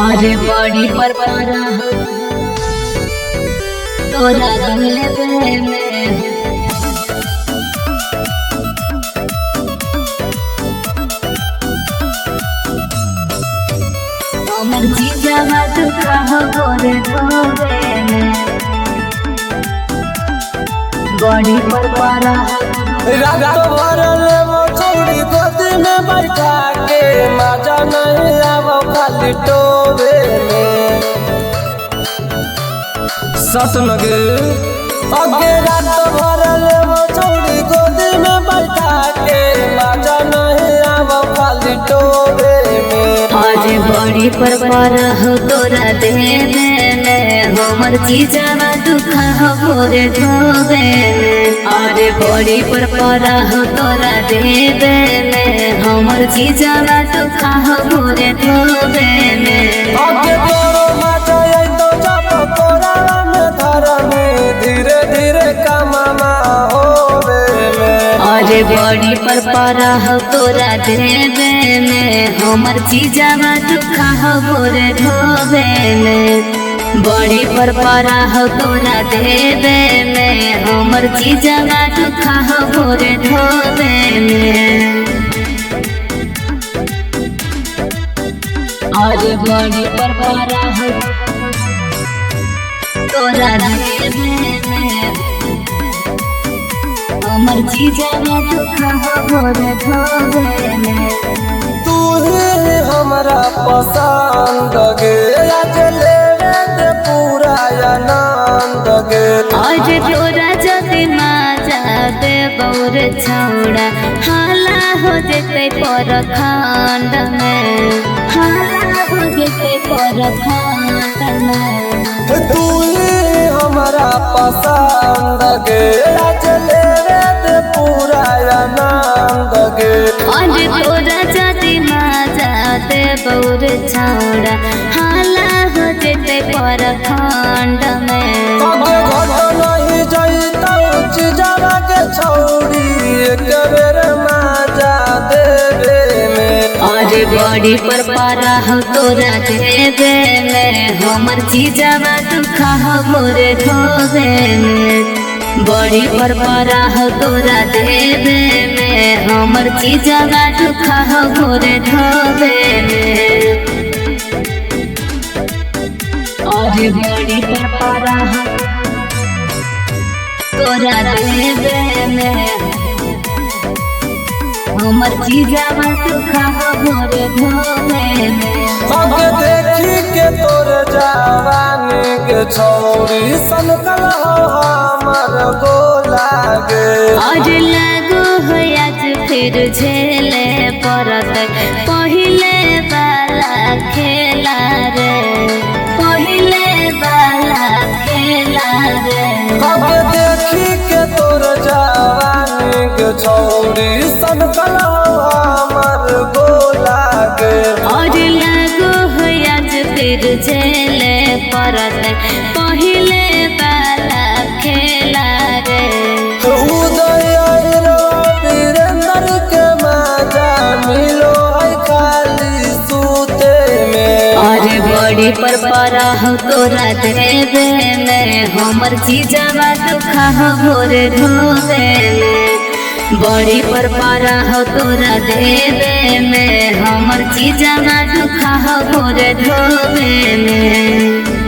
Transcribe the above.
अरे बड़ी पर पारा तोरा दिलवे में हमर जीजा तू कहो गोरे धोवे में बड़ी पर पारा रात भर लेबो छौड़ी गोदी में बैठा के मजा नहीं आवो खाली टोवे में सट लगे अगे रात भर लेबो छौड़ी गोदी में बैठा के मजा नहीं आवो खाली टोवे में आज बड़ी पर पारा हो तोरा देवे में हमर जीजा दुखा हो गोरे धोवे में अरे बड़ी पर पारा हो तोरा देवे में हमर जीजा दुखा हो गोरे धोवे में अगे तोरो मजा आई तो जब तोरा में धर में धीरे धीरे कमामा होवे में अरे बड़ी पर पारा हो तोरा देवे में हमर जीजा दुखा हो गोरे धोवे में बड़ी पर पारा हो तोरा देवे में हमर जीजा दुखा हो गोरे धोवे में अरे बड़ी पर पारा हो तोरा देवे में हमर जीजा दुखा हो गोरे धोवे में तू ही हमरा पसंद गे आज लेवे दे पूरा आनंद गे आज तोरा जति माजा दे बौर छौड़ा हाला हो जेते पर खंड में हाला हो जेते पर खंड में तू ही हमरा पसंद गे आज लेवे दे पूरा आनंद गे आज तोरा जति माजा दे बौर छौड़ा हाला हो जेते पर खंड में अगे घट नहीं जइतौ चिजवा के छौड़ी एक बेर माजा देवे में अरे बड़ी पर पारा हो तोरा देवे में हमर जीजा दुखा हो गोरे धोवे में बड़ी पर पारा हो तोरा देवे में हमर जीजा दुखा हो गोरे धोवे में अरे बड़ी पर पारा हो तोरा देवे में हमर जीजा दुखा हो गोरे धोवे में अगे देखी के तोर जवानी के छौरी सनकल हो हमर गोला गे आज लागो हो आज फिर झेले परत पहिले वाला खेला रे पहिले वाला खेला रे अगे देखी के तोर जवानी के छौरी सनकल हो हमर गोला गे आज लागो हो आज फिर झेले परत पहिले वाला खेला रे उदय रो वीरेंद्र के मजा मिलो है खाली सूते में अरे बड़ी पर पारा हो तोरा देवे में हमर जीजा दुखा हो गोरे धोवे में बड़ी पर पारा हो तोरा देवे में हमर जीजा दुखा हो गोरे धोवे में।